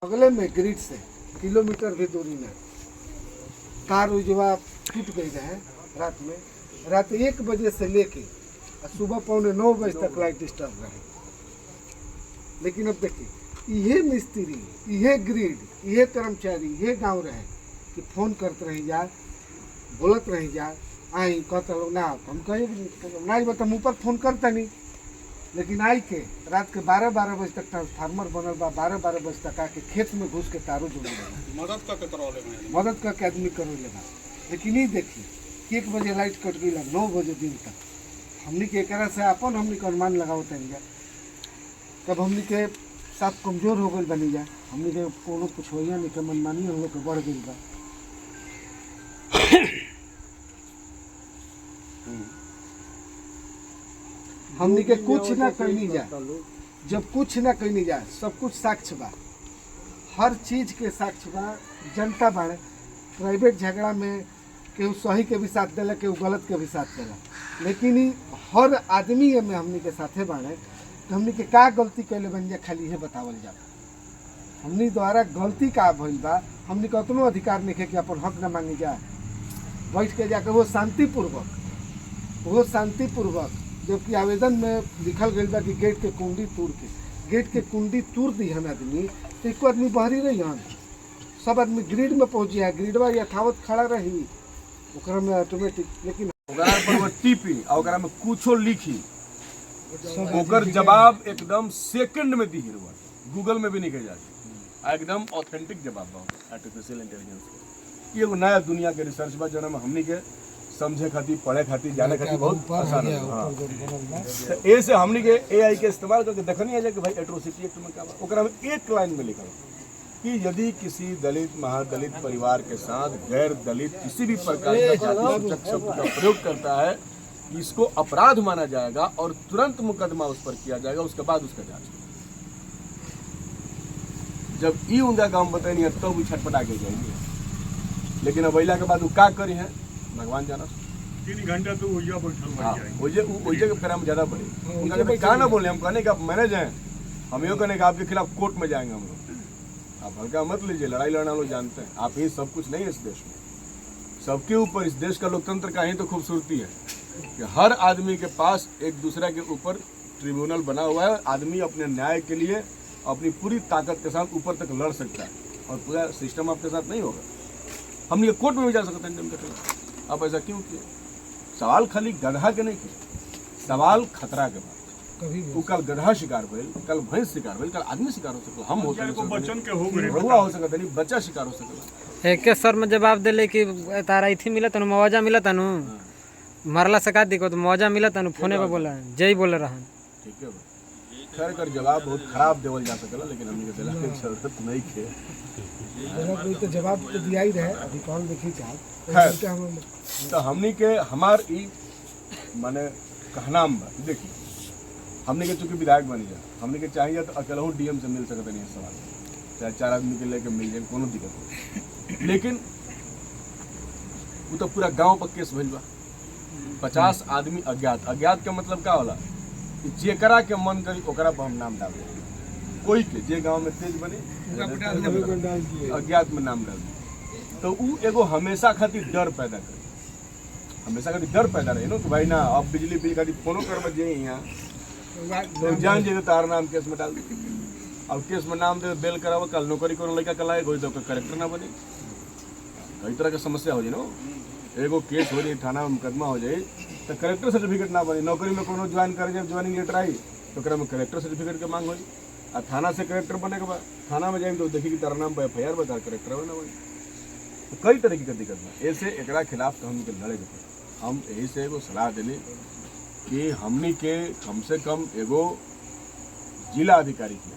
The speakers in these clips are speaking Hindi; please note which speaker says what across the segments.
Speaker 1: अगले में ग्रिड से किलोमीटर भी दूरी में तार उजवा टूट गई है रात 1 बजे से लेके सुबह 8:45 तक लाइट डिस्टर्ब रहे। लेकिन अब देखिए ये मिस्त्री, ये ग्रिड, ये कर्मचारी, ये गांव रहे कि फोन करते रही जा, बोलत रही जा, आई कहते लोग ना हम कहीं ना बता मुँह पर फोन करता नहीं। लेकिन आई के रात के 12 बजे तक ट्रांसफार्मर बनल बा, 12 बजे तक आके खेत में घुस के तारों जुड़
Speaker 2: मदद
Speaker 1: करके आदमी करो ले बा। लेकिन ये देखिए कि 1 बजे लाइट कट गई 9 बजे दिन तक हमने के एक से अपन हमने के अनुमान लगाओ तनी जा। तब हमने के साथ कमजोर हो गई बनी जा, हमने के कोनो कुछ होइया नहीं के मनमानी हम लोग के बढ़ गई बा। हमने के कुछ ना करनी जा, जब कुछ ना करनी जा सब कुछ साक्ष्य बा, हर चीज के साक्ष्य बा। जनता बाड़े प्राइवेट झगड़ा में केहू सही के भी साथ देला, केहू गलत के भी साथ देला, लेकिन ई हर आदमी में हमने के साथे बाड़े तो हमने के का गलती कैले बन जा खाली ये बतावल जा। हमने द्वारा गलती का भइल बा, हमने के उतनो अधिकार नहीं है कि अपन हक न मांगी जा। बैठ के जाके वो शांतिपूर्वक जबकि आवेदन में लिखल गई बा कि गेट के कुंडी तोड़ दी हम आदमी तो एको आदमी बहरी रही हन, सब आदमी ग्रिड में पहुँची है, ग्रिडवा यथावत खड़ा रही ओकरा में ऑटोमेटिक। लेकिन
Speaker 2: ओकरा पर वो टिपी और ओकरा में कुछो लिखी ओकर जवाब एकदम सेकंड में दी हिरवा, गूगल में भी नहीं कह जाती, एकदम ऑथेंटिक जवाब बा आर्टिफिशियल इंटेलिजेंस। ये एगो नया दुनिया के रिसर्च बा जौन हमनी के समझे खातिर, पढ़े खातिर, जाने खातिर बहुत आसान है। तो ए से हमनी के एआई के इस्तेमाल करके देखनी है कि भाई एट्रोसिटी एक्ट में क्या बा। ओकरा में एक लाइन में लिखल कि यदि किसी दलित महादलित परिवार के साथ गैर दलित किसी भी प्रकार का जातिसूचक शब्द का प्रयोग करता है, इसको अपराध माना जाएगा और तुरंत मुकदमा उस पर किया जाएगा, उसके बाद उसका जांच। जब ई उनका काम बताइए तब तो वो छटपटा के जाएंगे, लेकिन अब अइला के बाद वो का करी है भगवान जाना।
Speaker 3: 3 घंटा तो वही बैठल
Speaker 2: वही के फेरा में ज्यादा बढ़े। उनका कहते कहा ना बोले, हम कहने का मैनेज हैं, हम यो कहने का आपके खिलाफ कोर्ट में जाएंगे हम लोग। आप हल्का मत लीजिए, लड़ाई लड़ना लोग जानते हैं, आप ही सब कुछ नहीं है इस देश में। सबके ऊपर इस देश का लोकतंत्र का ही तो खूबसूरती है कि हर आदमी के पास एक दूसरे के ऊपर ट्रिब्यूनल बना हुआ है। आदमी अपने न्याय के लिए अपनी पूरी ताकत के साथ ऊपर तक लड़ सकता है और पूरा सिस्टम आपके साथ नहीं होगा। हम ये कोर्ट में भी जा सकते हैं इनके खिलाफ। आप ऐसा क्यों किए? सवाल खाली गधा के नहीं किए, सवाल खतरा के बाद। वो कल गधा शिकार भइल, कल भैंस शिकार भइल, कल आदमी शिकार हो सकता, हम हो सकते,
Speaker 3: बच्चन के हो गए,
Speaker 2: बड़ुआ हो सकता नहीं, बच्चा शिकार हो सकता।
Speaker 4: एक सर में जवाब दिले कि तारा इथी मिला तनु मुआवजा मिला तनु मरला सका दिको तो मुआवजा मिला तनु फोने पे बोला जय बोले रहन।
Speaker 2: ठीक है भाई, खैर कर जवाब बहुत खराब देवल जा सकला, लेकिन हमने के दिला के जरूरत नहीं के
Speaker 1: तो जवाब तो दिया ही रहे। अभी कौन देखी चाह
Speaker 2: तो हमनी के हमार ई माने कहना बा। देखिए हमने के चूंकि विधायक बनी जा, हमने के चाहिए तो अकेला डीएम से मिल सकते नहीं सवाल, चाहे 4 आदमी के लेके मिल जाए, कोनो दिक्कत नहीं। लेकिन वो तो पूरा गांव पर केस भइल बा, 50 आदमी अज्ञात का मतलब का होला कि जेकरा के मन करी ओकरा पर हम नाम डाल दे, कोई के जे गांव में तेज बने अज्ञात में नाम डाल दे। तो उ एगो हमेशा खातिर डर पैदा करे, हमेशा खातिर डर पैदा रहे नो कि भाई ना अब बिजली बिल खातिर फोनो कर जे यहाँ तो जान जे तार नाम केस में डाल दे। अब केस में नाम दे बेल करावे, कल नौकरी कोनो लड़का कलाए कोई तो करेक्टर ना बने, कई तरह के समस्या हो जाए नो। एगो केस हो जाए, थाना में मुकदमा हो जाए तो करेक्टर सर्टिफिकेट ना बने। नौकरी में कोनो ज्वाइन करे, जब ज्वाइनिंग लेटर आई तो ओकरा में करेक्टर सर्टिफिकेट के मांग होई, आ थाना से करेक्टर बने के बाद थाना में जाए तो देखी कि तारा नाम पर एफआईआर बता करेक्टर बना बने। तो कई तरीके की दिक्कत बा, ऐसे एकरा खिलाफ तो हमके लड़े के पड़े। हम यही से एगो सलाह दिली कि हमनी के कम से कम एगो जिला अधिकारी किया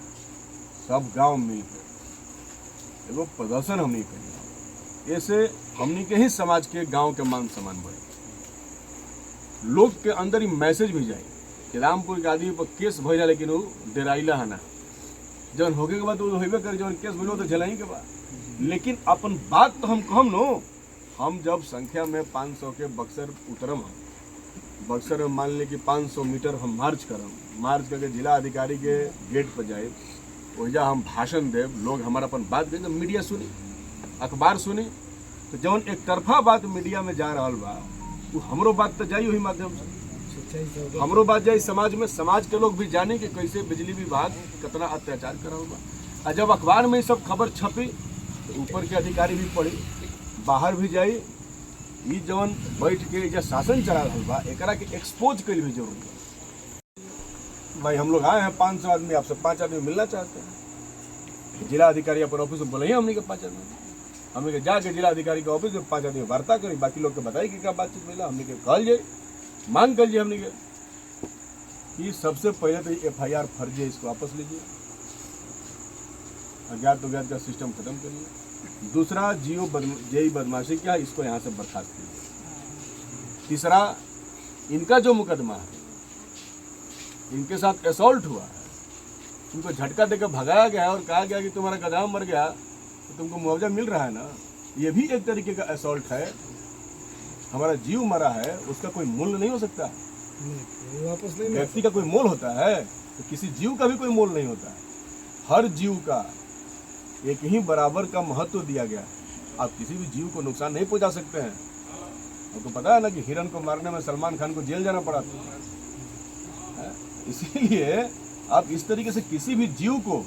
Speaker 2: सब गांव मिल के एगो प्रदर्शन हमनी करी, ऐसे हमनी के ही समाज के गांव के मान सम्मान बढ़े, लोग के अंदर ही मैसेज भी जाए कि रामपुर के आदमी पर केस भइला लेकिन वो डेराइला है ना, जौन होके के बाद वो होबे करे, जौन केस भइलो तो झेलाई के बाद। लेकिन अपन बात तो हम कहम नो, हम जब संख्या में 500 के बक्सर उतरम, हम बक्सर में मान ली कि 500 मीटर हम मार्च करम, मार्च करके जिला अधिकारी के गेट पर जाए, ओजा हम भाषण देव, लोग हमारा अपन बात देंगे, मीडिया सुनी, अखबार सुनी, तो जौन एक तरफा बात मीडिया में जा रहा बा वो हमरो बात तो जाई वही माध्यम से, हमरो बात जाई समाज में, समाज के लोग भी जाने कि कैसे बिजली विभाग कितना अत्याचार कर रहा बा। और जब अखबार में ये सब खबर छपी तो ऊपर के अधिकारी भी पढ़ी, बाहर भी जाई, ये जौन बैठ के जो शासन चला रहा बा एकरा के एक्सपोज कईल भी जरूरी है। भाई हम लोग आए हैं 500 आदमी, आपसे 5 आदमी मिलना चाहते हैं, जिला अधिकारी अपन ऑफिस में बोले हमने के 5 आदमी, हमने के जाके जिला अधिकारी के ऑफिस में 5 आदमी वार्ता करी, बाकी लोग के बताई कि क्या बातचीत मिला, हमने के कहल जाए, मांग कर हमने के कि सबसे पहले तो FIR फर्जी है, इसको वापस लीजिए, अज्ञात उज्ञात का सिस्टम खत्म करिए। दूसरा जेई बदमाशी क्या, इसको यहाँ से बर्खास्त कीजिए। तीसरा, इनका जो मुकदमा है, इनके साथ असॉल्ट हुआ है, उनको झटका देकर भगाया गया है और कहा गया कि तुम्हारा गधा मर गया तो तुमको मुआवजा मिल रहा है ना, ये भी एक तरीके का असॉल्ट है। हमारा जीव मरा है, उसका कोई मूल्य नहीं हो सकता,
Speaker 1: वापस नहीं।
Speaker 2: व्यक्ति का कोई मोल होता है तो किसी जीव का भी कोई मोल नहीं होता है। हर जीव का एक ही बराबर का महत्व दिया गया है, आप किसी भी जीव को नुकसान नहीं पहुंचा सकते हैं। आपको पता है ना कि हिरन को मारने में सलमान खान को जेल जाना पड़ा था, इसीलिए आप इस तरीके से किसी भी जीव को,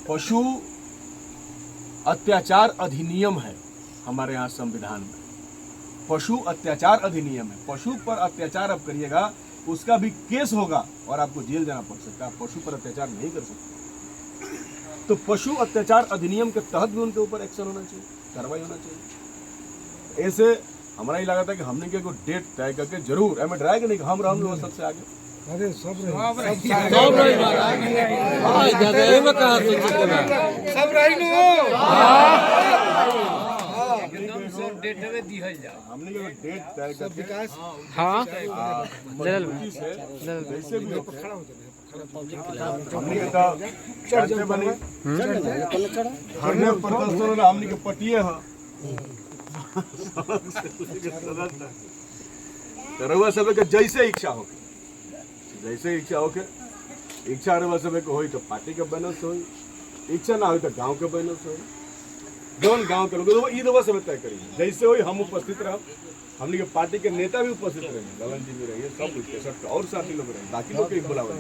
Speaker 2: पशु अत्याचार अधिनियम है हमारे यहाँ संविधान में, पशु अत्याचार अधिनियम है, पशु पर अत्याचार आप करिएगा उसका भी केस होगा और आपको जेल जाना पड़ सकता है, पशु पर अत्याचार नहीं कर सकते। तो पशु अत्याचार अधिनियम के तहत भी उनके ऊपर एक्शन होना चाहिए, कार्रवाई होना चाहिए। ऐसे हमारा ये लगा था कि हमने के डेट तय करके जरूर एम ड्राई नहीं, हम लोग सबसे आगे।
Speaker 1: अरे सब रही
Speaker 2: हमने के डेट तय करके
Speaker 4: हाँ
Speaker 2: जैसे भी हमने के चढ़ते बने हमने प्रदर्शन हमने के पटिए है रउआ सब के जैसे इच्छा हो, जैसे इच्छा हो के इच्छा रउआ सब के होई तो पार्टी के बैनर्स होई, इच्छा ना हो तो गांव के बैनर्स होई, जौन गांव के लोग ई रउआ सब तय करी जैसे होई। हम उपस्थित रह, हमने के पार्टी के नेता भी उपस्थित रहे, ललन जी भी रहिए, सब कुछ और साथी लोग रहे, बाकी लोग के बुलावे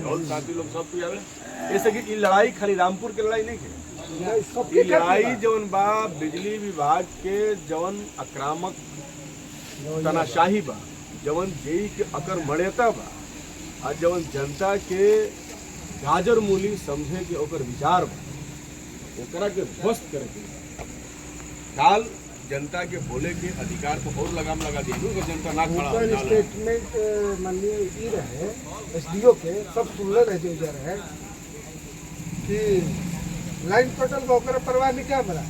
Speaker 2: और साथी लोग सब कुछ आवे। ऐसे कि ई लड़ाई खाली रामपुर के लड़ाई नहीं है, ई लड़ाई जौन बा बिजली विभाग के जौन आक्रामक तनाशाही बा, जौन जेई के अकर मड़ेता बा, और जौन जनता के गाजर मूली समझे के ओकर विचार बा, ओकरा के ध्वस्त करके काल जनता के बोले के अधिकार को और लगाम लगा दी, जनता ना खड़ा हो जाला।
Speaker 1: स्टेटमेंट माननीय ई रहे SDO के सब सुनले रहे जो जा रहे कि लाइन कटल ओकरा परवाह नहीं क्या हमारा,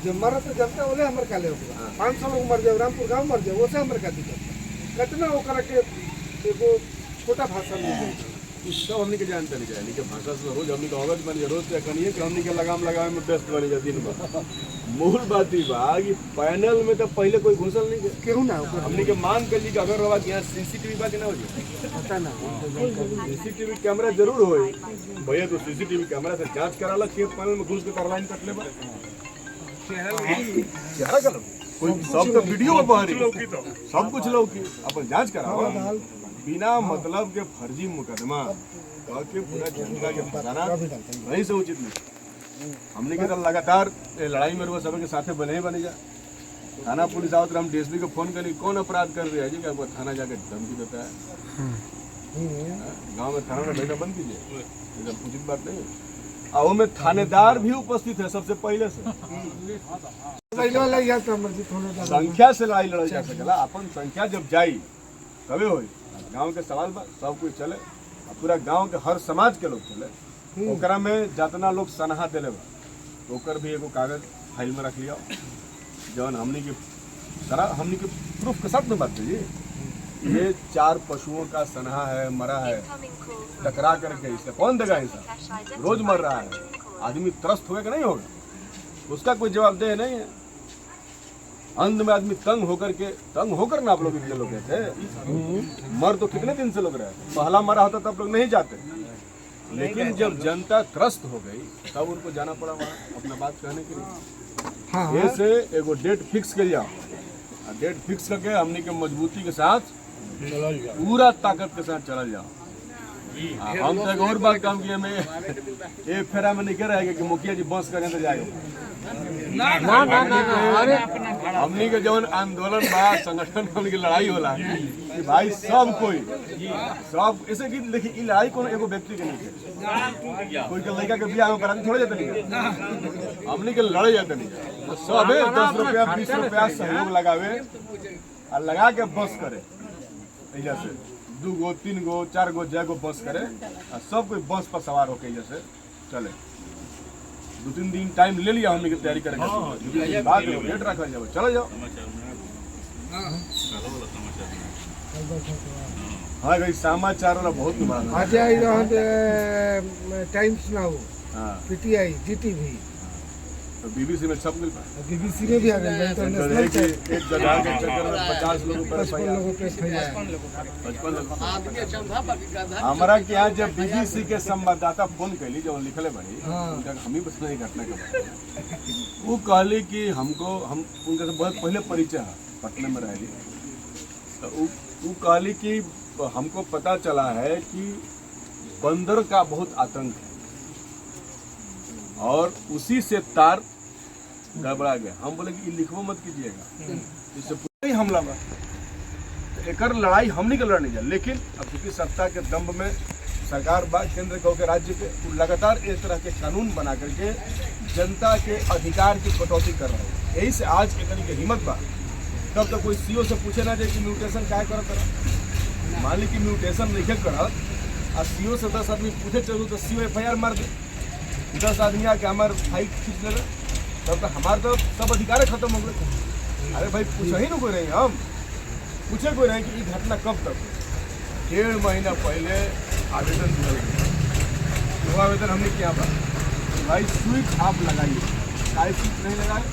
Speaker 1: जब मरा तो जनता बोले हमर का ले होगा, 500 लोग मर जाए, रामपुर गांव मर जाए, ओसे हमर का दिक्कत कितना ओकरा के एगो छोटा भाषा में
Speaker 2: सब हमने के जानते नहीं चाहिए, लेकिन भाषा से रोज हमने का अवगत बन जाए, रोज से कनिए कि हमने के लगाम लगावे में व्यस्त बन जाए दिन भर। मूल बात ही बा कि पैनल में तो पहले कोई घुसल नहीं गया,
Speaker 1: केहू ना
Speaker 2: हमने के मान कर ली कि अगर रवा यहाँ CCTV बा कि ना हो जाए,
Speaker 1: पता ना
Speaker 2: CCTV कैमरा जरूर हो भैया, तो CCTV कैमरा से जांच कराला के पैनल में घुस के करलाइन कट ले बा क्या गलत कोई सब तो वीडियो में बाहर सब कुछ लौकी अपन जांच कराओ, बिना मतलब के फर्जी मुकदमा के पूरा जनता के फंसाना नहीं से उचित नहीं। हमने के तो लगातार लड़ाई में सब के साथे बने ही बने जा, थाना पुलिस आओ तो हम DSP को फोन करी, कौन अपराध कर रहे हैं जी, क्या आपको थाना जाके धमकी देता है, गांव में थाना में बैठा बंद कीजिए, एकदम उचित बात नहीं है। और में थानेदार भी उपस्थित है सबसे पहले से, संख्या से लड़ाई लड़ा जा सकेला, अपन संख्या जब जाई तबे होई। गांव के सवाल बा सब कुछ चले, पूरा गांव के हर समाज के लोग चले, ओकरा में जितना लोग सनहा दिले बा ओकर भी एगो कागज फाइल में रख लिया, जौन हमनी के सारा हमनी के प्रूफ के साथ में बात कीजिए, ये 4 पशुओं का सनहा है, मरा है, टकरा करके, इसका कौन देगा हिसाब, रोज मर रहा है, आदमी त्रस्त होगा कि नहीं होगा, उसका कोई जवाबदेह नहीं है। अंत में आदमी तंग होकर ना आप लोग इतने लोग थे, मर तो कितने दिन से लोग रहे, पहला मरा होता तो आप लोग नहीं जाते, लेकिन जब जनता त्रस्त हो गई तब उनको जाना पड़ा वहाँ अपना बात कहने के लिए।
Speaker 1: हाँ
Speaker 2: ऐसे एगो डेट फिक्स कर जाओ, डेट फिक्स करके हमने के मजबूती के साथ पूरा ताकत के साथ चल जाओ। हम तो एक और बात काम किए में एक फेरा में नहीं कह रहे कि मुखिया जी बस करें तो जाएगा हमनी के जवन आंदोलन बा संगठन हमनी के लड़ाई होला कि भाई सब कोई सब ऐसे कि देखिए ई लड़ाई कोनो एगो व्यक्ति के नहीं है, कोई के लड़का के बियाह में करा थोड़े जाते नहीं, हमनी के लड़े जाते नहीं तो सब 10 रुपया 20 रुपया सहयोग लगावे और लगा के बस करे ऐसा से 2 गो 3 गो 4 गो जय गो बस करे और सब कोई बस पर सवार होके जैसे चले। 2-3 दिन टाइम ले लिया हमने की तैयारी करेंगे, बाद में डेट रखा जाओ चले जाओ। हाँ भाई समाचार वाला बहुत बड़ा
Speaker 1: आज आई टाइम्स नाउ,
Speaker 2: हाँ
Speaker 1: पीटीआई, जीटीवी,
Speaker 2: तो बीबीसी में छप मिलता है।
Speaker 1: बीबीसी में भी आ गया इंटरनेशनल
Speaker 2: कि एक जगह के चक्कर में 50 लोगों पर
Speaker 1: 55 लोगों पे फैला है।
Speaker 2: 55 लोग हमारा के यहाँ जब बीबीसी के संवाददाता फोन कैली जब लिखले बड़ी उनका हम ही बस नहीं घटना के बारे वो कहली कि हमको हम उनका से बहुत पहले परिचय है, पटना में रहली, तो वो कहली कि हमको पता चला है कि बंदर का बहुत आतंक है और उसी से तार गड़बड़ा गया। हम बोले कि लिखो मत कीजिएगा, इससे पूरा ही हमला बा, तो एकर लड़ाई हमनी के लड़ने जा। लेकिन अब चूंकि सत्ता के दम्भ में सरकार बा, केंद्र के राज्य के लगातार इस तरह के कानून बना करके जनता के अधिकार की कटौती कर रहे हैं। यही से आज एक हिम्मत बा तब तो कोई सीओ से पूछे ना जाए कि म्यूटेशन क्या करत, मान ली कि म्यूटेशन नहीं करत और सीओ से 10 आदमी पूछे चलू तो सीओ FIR मार दे, 10 आदमी आके हमारे फाइल खींच ले तब तो हमारे तो सब अधिकार खत्म हो गए। अरे भाई पूछा ही ना कोई रहे, हम पूछे कोई रहे कि ये घटना कब तक। 1.5 महीना पहले आवेदन दिया, वो आवेदन हमने किया था भाई स्विच आप लगाइए, सारे स्विच नहीं लगाए,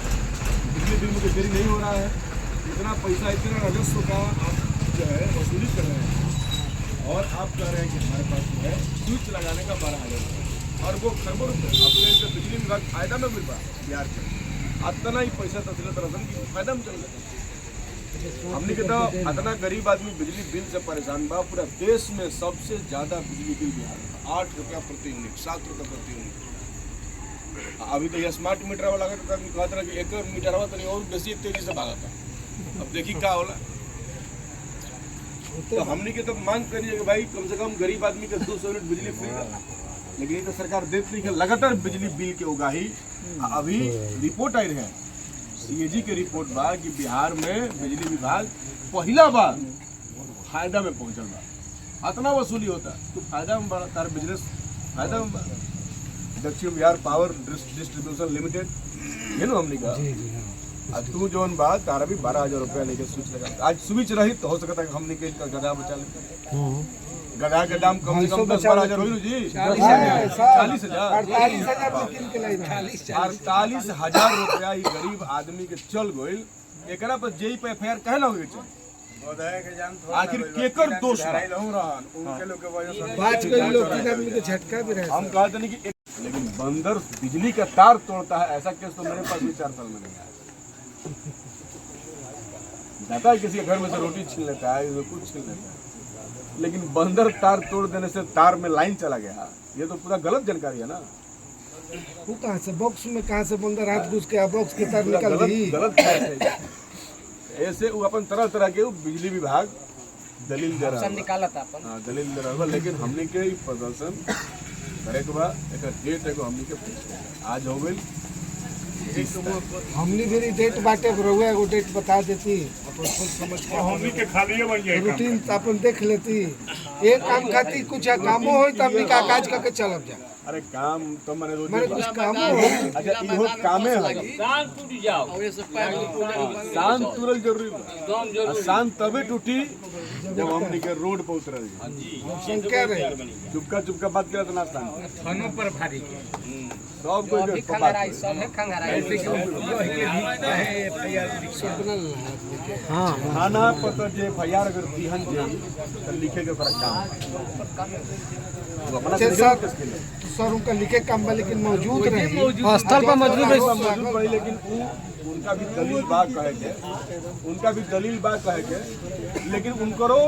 Speaker 2: बिजली बिल में देरी नहीं हो रहा है, इतना पैसा इतना राजस्व का आप जो है वसूली कर रहे हैं और आप कह रहे हैं कि हमारे पास जो है स्विच लगाने का 12,000 और वो खरबों रुपये अपने से बिजली विभाग फायदा में मिल रहा बिहार के, इतना ही पैसा तस्वीर तरह की फायदा में चल रहा। हमने के तो इतना गरीब आदमी बिजली बिल से परेशान बा, पूरा देश में सबसे ज्यादा बिजली बिल बिहार में 8 रुपया प्रति यूनिट, 7 रुपये प्रति यूनिट। अभी तो ये स्मार्ट मीटर वाला कहते रहा कि एक मीटर हुआ तो और बेसी तेजी से भागा था, अब देखी क्या होला। तो हमने के तो मांग करिए कि भाई कम से कम गरीब आदमी के 200 यूनिट बिजली फ्री कर, लेकिन ये तो सरकार देती नहीं है। लगातार बिजली बिल के उगाही अभी रिपोर्ट आई है CAG के रिपोर्ट बा कि बिहार में बिजली विभाग पहला बार फायदा में पहुंचल बा, इतना वसूली होता तो फायदा में बड़ा तार बिजनेस फायदा में बा। दक्षिण बिहार पावर डिस्ट्रीब्यूशन लिमिटेड ये नो हमने कहा तू जौन बात तारा भी 12,000 रुपया लेके स्विच लगा, आज स्विच रही तो हो सकता है हमने के गधा बचा ले। गधा के दाम कम से कम 10-12 हजार हो जी, 40,000 48,000 रुपया ही गरीब आदमी के चल गइल। एकरा पर जेई पे FIR कहे ना होई चाहिए, आखिर केकर दोष उनके लोग के वजह से
Speaker 1: 5 लोग 3 आदमी के झटका भी रहा।
Speaker 2: हम कहते नहीं कि लेकिन बंदर बिजली का तार तोड़ता है ऐसा केस तो मेरे पास भी 4 साल में नहीं आया। जाता है किसी के घर में से रोटी छीन लेता है, कुछ छीन लेता है, लेकिन बंदर तार तोड़ देने से तार में लाइन चला गया, ये तो पूरा गलत जानकारी है ना।
Speaker 1: वो कहाँ से बॉक्स में कहाँ से बंदर हाथ घुस के बॉक्स के तार निकल गई,
Speaker 2: गलत ऐसे वो अपन तरह के बिजली विभाग दलील दे रहा है, दलील दे रहा है। लेकिन हमने के प्रदर्शन करे के बाद एक डेट एगो हमने के आज हो गई,
Speaker 1: हमने भी डेट बाटे रहुआ एगो डेट बता देती अपन सोच समझ के
Speaker 3: हमनी के खाली बन जाए
Speaker 1: रूटीन अपन देख लेती, एक काम खाती कुछ कामो हो तो हमने का काज करके चलब जा।
Speaker 2: अरे काम तो मैंने रोज
Speaker 1: मैंने कुछ कामो हो,
Speaker 2: अच्छा इहो कामे है,
Speaker 5: शांत टूट जाओ,
Speaker 2: शांत तुरल जरूरी बा, शांत तभी टूटी जब हमने के रोड पर उतरल
Speaker 1: संख्या रहे
Speaker 2: चुपका बात किया तो ना शांत
Speaker 5: थानों पर भारी
Speaker 2: सब कोई के
Speaker 4: हाँ
Speaker 2: थाना पता जे एफआईआर अगर दिहन जे तो लिखे के फर्क काम वो अपना
Speaker 1: अच्छा,
Speaker 2: तरीके
Speaker 1: सर।
Speaker 2: से किसके लिए?
Speaker 1: सर उनका लिखे काम बा लेकिन मौजूद रही
Speaker 4: स्थल पर मौजूद रही।
Speaker 2: मौजूद रही, लेकिन उनका भी दलील बा कहे के, उनका भी दलील बा कहे के, लेकिन उनकरो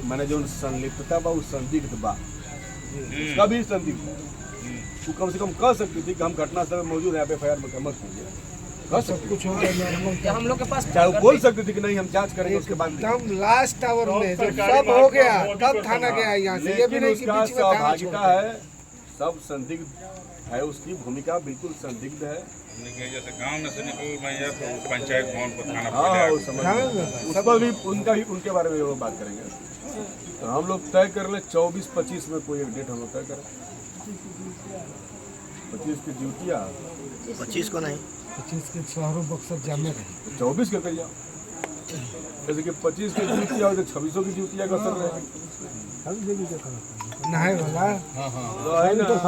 Speaker 2: माने जो संलिप्तता बा वो संदिग्ध बा, उसका भी संदिग्ध है। वो कम से कम कह सकती थी कि हम घटनास्थल में मौजूद हैं, एफआईआर में मत कीजिए, कह सकती
Speaker 1: कुछ हो गया
Speaker 5: हम लोग के पास
Speaker 2: चाहे वो बोल सकती थी कि नहीं हम जांच करेंगे उसके बाद नहीं।
Speaker 1: एकदम लास्ट आवर में जब सब हो गया तब थाना गया यहाँ से, ये भी
Speaker 2: लेकिन
Speaker 1: नहीं कि
Speaker 2: उसका
Speaker 1: बीच में थाना
Speaker 2: सहभागिता है, सब संदिग्ध है, उसकी भूमिका बिल्कुल संदिग्ध है।
Speaker 3: जैसे गांव में से निकल मैं या तो पंचायत भवन पर थाना
Speaker 2: हाँ हाँ, वो समझ
Speaker 1: हाँ,
Speaker 2: गए। उस पर भी उनका भी उनके बारे में वो बात करेंगे। तो हम लोग तय कर ले 24-25 में कोई एक डेट हम लोग तय करें। 25 की ड्यूटियाँ
Speaker 5: 25 को नहीं
Speaker 1: 25 के शहरों बक्सर जामे रही
Speaker 2: 24 के कर जाओ, जैसे कि 25 की ड्यूटियाँ हो तो 26 की ड्यूटियाँ का असर रहेगा।
Speaker 1: नहाए वाला
Speaker 2: तो है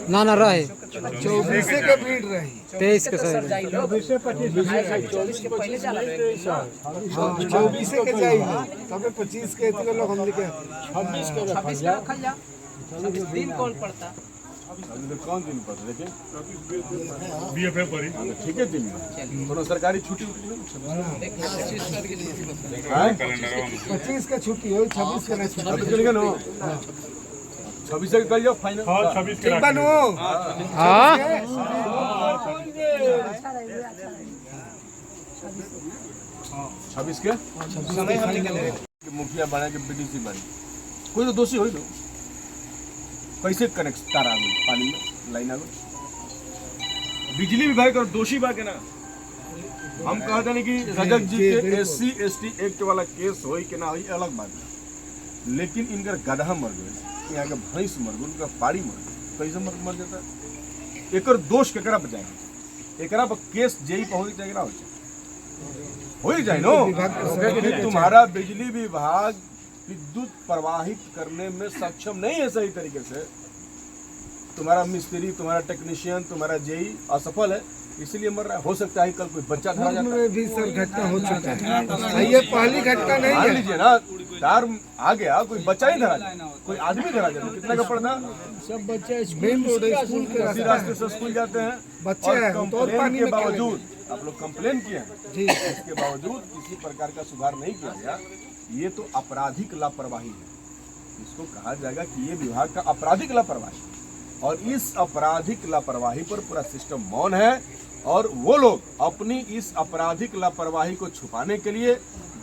Speaker 2: ना,
Speaker 4: ना रहे
Speaker 1: 24 के भीड़ रही
Speaker 4: 23 के सही
Speaker 5: 24 के पहले चला रहे
Speaker 1: 24 के जाई तबे 25 के इतने लोग हम लेके
Speaker 5: 26 का रखल जा 26 दिन कौन पड़ता
Speaker 2: अभी तो कौन दिन पर लेकिन
Speaker 3: बीएफए पर ही
Speaker 2: ठीक है दिन में दोनों सरकारी छुट्टी उठी नहीं।
Speaker 1: 25 के छुट्टी हो 26 के नहीं छुट्टी
Speaker 2: अब चलेगा ना 26 से कर जाओ फाइनल।
Speaker 3: हाँ 26 के
Speaker 1: ठीक बानो
Speaker 4: हाँ
Speaker 2: 26 के मुखिया बना के बीडीसी बनी, कोई तो दोषी होई दो, कैसे कनेक्ट तार आ गई पानी में लाइन आ गई, बिजली विभाग और दोषी बा के ना। हम कहते नहीं कि रजक जी के SC ST एक्ट वाला केस होई के ना होई अलग बात है, लेकिन इनकर गधा मर गए, यहाँ के भैंस मर गए, उनका पाड़ी मर गए, कैसे मर जाता है? एकर दोष केकरा पर जाए, एकरा पर केस जेई पहुंच जाए ना हो ही जाए नो। क्योंकि तुम्हारा बिजली विभाग विद्युत प्रवाहित करने में सक्षम नहीं है सही तरीके से, तुम्हारा मिस्त्री, तुम्हारा टेक्नीशियन, तुम्हारा जेई असफल है, इसलिए मर रहा है। हो सकता है कल कोई बच्चा धरा जाता है,
Speaker 1: में भी सर घटना हो चुका है, ये पहली घटना नहीं
Speaker 2: मान
Speaker 1: है।
Speaker 2: लीजिए ना तार आ गया, कोई बच्चा ही धरा जाए, कोई आदमी धरा जाए, कितना का पड़ता?
Speaker 1: सब बच्चे मेन रोड स्कूल के
Speaker 2: इसी रास्ते से स्कूल जाते हैं,
Speaker 1: बच्चे
Speaker 2: और
Speaker 1: हैं, तो और
Speaker 2: कंप्लेन
Speaker 1: पानी
Speaker 2: के
Speaker 1: में खेलेंगे।
Speaker 2: बावजूद आप लोग कंप्लेन किए हैं,
Speaker 1: जी
Speaker 2: इसके बावजूद किसी प्रकार का सुधार नहीं किया गया, ये तो आपराधिक लापरवाही है। इसको कहा जाएगा कि ये विभाग का आपराधिक लापरवाही, और इस आपराधिक लापरवाही पर पूरा सिस्टम मौन है, और वो लोग अपनी इस आपराधिक लापरवाही को छुपाने के लिए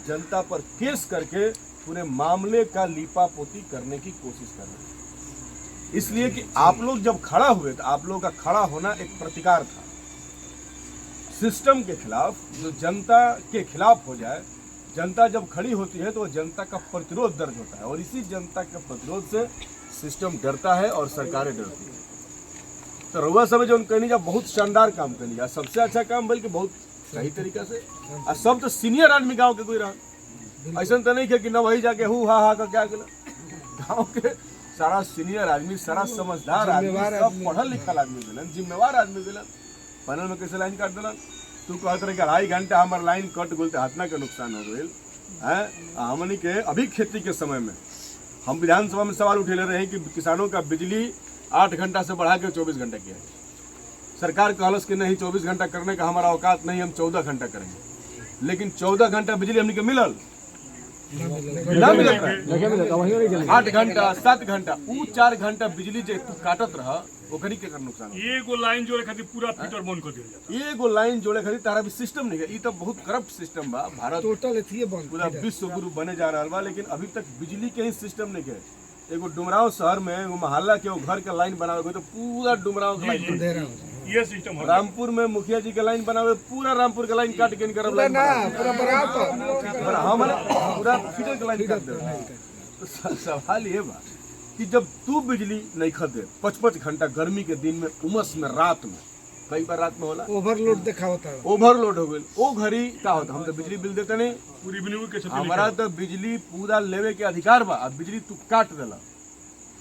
Speaker 2: जनता पर केस करके पूरे मामले का लीपापोती करने की कोशिश कर रहे हैं। इसलिए कि आप लोग जब खड़ा हुए तो आप लोगों का खड़ा होना एक प्रतिकार था सिस्टम के खिलाफ, जो जनता के खिलाफ हो जाए। जनता जब खड़ी होती है तो वो जनता का प्रतिरोध दर्ज होता है, और इसी जनता के प्रतिरोध से सिस्टम डरता है और सरकारें डरती है। तो रउआ सब जो कहनी जा बहुत शानदार काम करनी जा, सबसे अच्छा काम, बल्कि बहुत सही तरीका से। और सब तो सीनियर आदमी गांव के कोई रहा, ऐसा तो नहीं कि न वही जाके हु हा का क्या गया। गांव के सारा सीनियर आदमी, सारा समझदार आदमी, सब पढ़ल लिखल आदमी मिलन, जिम्मेवार आदमी मिलन। पैनल में कैसे लाइन काट दिलन? तू कहत रहे कि 2.5 घंटा हमार लाइन कट गई तो हाथना के नुकसान हो गई है। हमनी के अभी खेती के समय में हम विधानसभा में सवाल उठेले रहे कि किसानों का बिजली 8 घंटा से बढ़ा के 24 घंटा किया। सरकार कहलस कि नहीं 24 घंटा करने का हमारा औकात नहीं, हम 14 घंटा करेंगे। लेकिन 14 घंटा बिजली हमनी के मिलल ना मिलल 8 घंटा 7 घंटा उ 4 घंटा बिजली जे तू काटत रहा ओकरी के कर नुकसान हो।
Speaker 3: एगो लाइन जोड़े खातिर पूरा फीटर बंद कर दिया जाता।
Speaker 2: एगो लाइन जोड़े खातिर तारा भी सिस्टम नहीं है। ई तो बहुत करप्ट सिस्टम बा। भारत
Speaker 1: टोटल एथिए बंद
Speaker 2: पूरा विश्व गुरु बने जा रहा बा, लेकिन अभी तक बिजली के ही सिस्टम नहीं है। एगो डुमराव शहर में एगो मोहल्ला के घर के लाइन बनावे गई तो पूरा डुमराव के लाइन
Speaker 1: अंधेरा हो
Speaker 3: ये सिस्टम हो
Speaker 2: रामपुर में मुखिया जी के लाइन बनावे, पूरा रामपुर के लाइन काट के इनकर
Speaker 1: पूरा
Speaker 2: लाइन
Speaker 1: ना
Speaker 2: बनावे।
Speaker 1: पूरा बराबर
Speaker 2: और हमारे पूरा फीडर के लाइन काट दे। तो सवाल ये बा कि जब तू बिजली नहीं खदे 55 घंटा गर्मी के दिन में, उमस में, रात में, कई बार रात में होला
Speaker 1: ओवरलोड दिखावता है।
Speaker 2: ओवरलोड हो गई, ओ घड़ी का होता। हम तो बिजली बिल देते नहीं,
Speaker 3: पूरी बिजली के छत
Speaker 2: हमारा तो बिजली पूरा लेवे के अधिकार बा। अब बिजली तू काट देला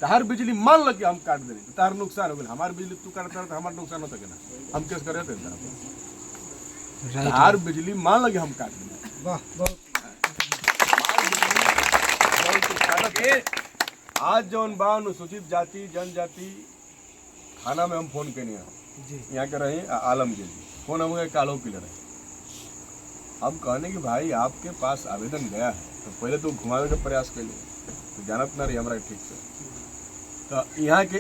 Speaker 2: तो तार बिजली मान लग के हम काट दे तो तार नुकसान हो गया, हमारी बिजली तू काटता रहा तो हमारा नुकसान होता कि ना, हम केस करे थे तार बिजली मान लगे हम काट दें।
Speaker 1: वाह बहुत
Speaker 2: आज जौन बा अनुसूचित जाति जनजाति थाना में हम फोन कैनी
Speaker 1: जी
Speaker 2: यहाँ के रहे आलमगीर जी, फोन हम कालो किलर है। हम कहने कि भाई आपके पास आवेदन गया है तो पहले तो घुमावे का प्रयास कर लिए, तो जानत ना रही हमारा ठीक से। तो यहाँ के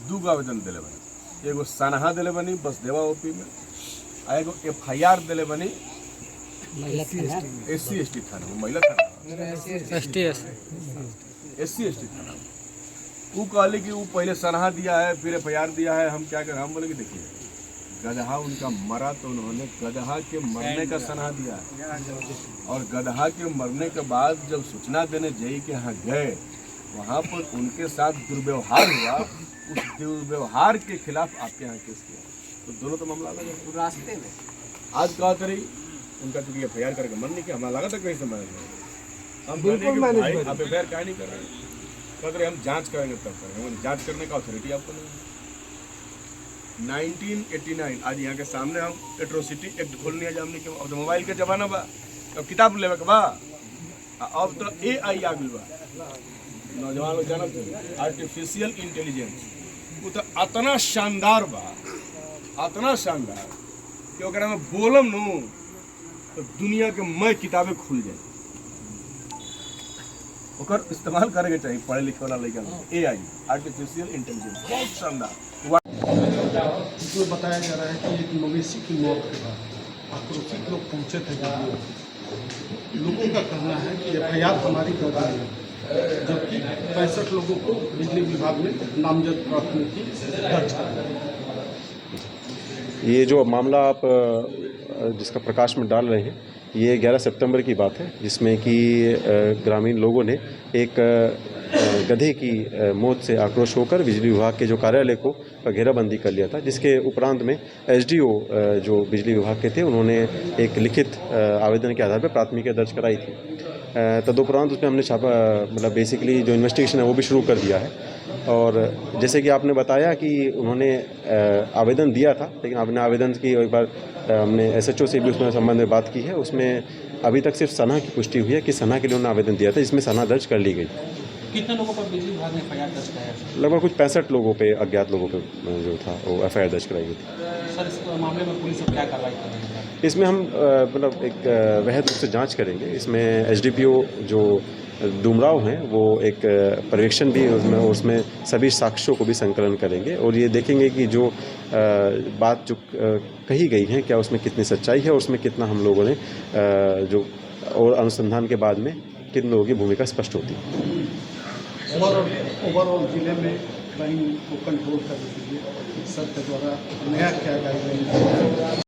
Speaker 2: 2 आवेदन दिले बनी, एगो सनहा दिले बनी बसदेवा ओपी में, आ एगो FIR दिले बनी SC/ST थाना में, महिला थाना SC/ST थाना में। वो कहले कि वो पहले सनहा दिया है फिर FIR दिया है, हम क्या करें? हम बोले कि देखिए गदहा उनका मरा तो उन्होंने गदहा के मरने का सनहा दिया है, और गदहा के मरने के बाद जब सूचना देने जेई के यहाँ गए वहाँ पर उनके साथ दुर्व्यवहार हुआ, उस दुर्व्यवहार के खिलाफ आपके यहाँ केस किया, तो दोनों तो मामला अलग है।
Speaker 5: रास्ते में
Speaker 2: आज कहा करी उनका चूंकि FIR करके मन नहीं किया, हमारा लगा था कहीं से मैनेज हम
Speaker 1: बिल्कुल
Speaker 2: कहने कि
Speaker 1: मैनेज
Speaker 2: भाई
Speaker 1: करें।
Speaker 2: आप FIR काहे नहीं कर रहे हैं? कहते रहे हम जांच करेंगे तब करेंगे, जांच करने का अथॉरिटी आपको नहीं है। 1989 आज यहाँ के सामने हम एट्रोसिटी एक्ट खोलने आज हमने अब तो मोबाइल के जमाना बा, अब किताब लेवे के बा, अब तो AI आ गई बा, नौजवान लोग जानत आर्टिफिशियल इंटेलिजेंस, वो तो इतना शानदार बा, इतना शानदार कि ओकरा में बोलम नु तो दुनिया के मैं किताबें खुल जाए। ओकर इस्तेमाल करेके चाहिए पढ़े लिखे वाला लड़का AI आर्टिफिशियल इंटेलिजेंस, बहुत शानदार।
Speaker 6: इसमें बताया जा रहा है कि एक मवेशी की मौत के बाद आक्रोशित लोग पहुंचे थे जब लोगों का कहना है कि FIR हमारी गलती है, जबकि 65 लोगों को बिजली विभाग ने नामजद प्राथमिकी दर्ज कराई।
Speaker 7: ये जो मामला आप जिसका प्रकाश में डाल रहे हैं, ये 11 सितंबर की बात है, जिसमें कि ग्रामीण लोगों ने एक गधे की मौत से आक्रोश होकर बिजली विभाग के जो कार्यालय को घेराबंदी कर लिया था, जिसके उपरांत में SDO जो बिजली विभाग के थे उन्होंने एक लिखित आवेदन के आधार पर प्राथमिकी दर्ज कराई थी। तदुपरांत उसमें हमने छापा मतलब बेसिकली जो इन्वेस्टिगेशन है वो भी शुरू कर दिया है। और जैसे कि आपने बताया कि उन्होंने आवेदन दिया था, लेकिन आपने आवेदन की एक बार हमने SHO से भी उसमें संबंध में बात की है, उसमें अभी तक सिर्फ सनहा की पुष्टि हुई है कि सनहा के लिए उन्होंने आवेदन दिया था, इसमें सनहा दर्ज कर ली गई।
Speaker 5: कितने लोगों पर बिजली विभाग ने FIR दर्ज कराया?
Speaker 7: लगभग कुछ 65 लोगों पे, अज्ञात लोगों पे जो था वो FIR दर्ज कराई गई थी।
Speaker 5: सर इस मामले में पुलिस अब क्या कार्रवाई कर रही है?
Speaker 7: इसमें हम मतलब एक वहद रूप से जांच करेंगे। इसमें SDPO जो डुमराव हैं वो एक पर्यवेक्षण भी उसमें सभी साक्ष्यों को भी संकलन करेंगे और ये देखेंगे कि जो बात जो कही गई है क्या उसमें कितनी सच्चाई है और उसमें कितना हम लोगों ने जो और अनुसंधान के बाद में किन लोगों की भूमिका स्पष्ट होती है।
Speaker 6: ओवरऑल जिले में क्राइम को कंट्रोल करने के लिए सर के द्वारा नया क्या गाइडलाइन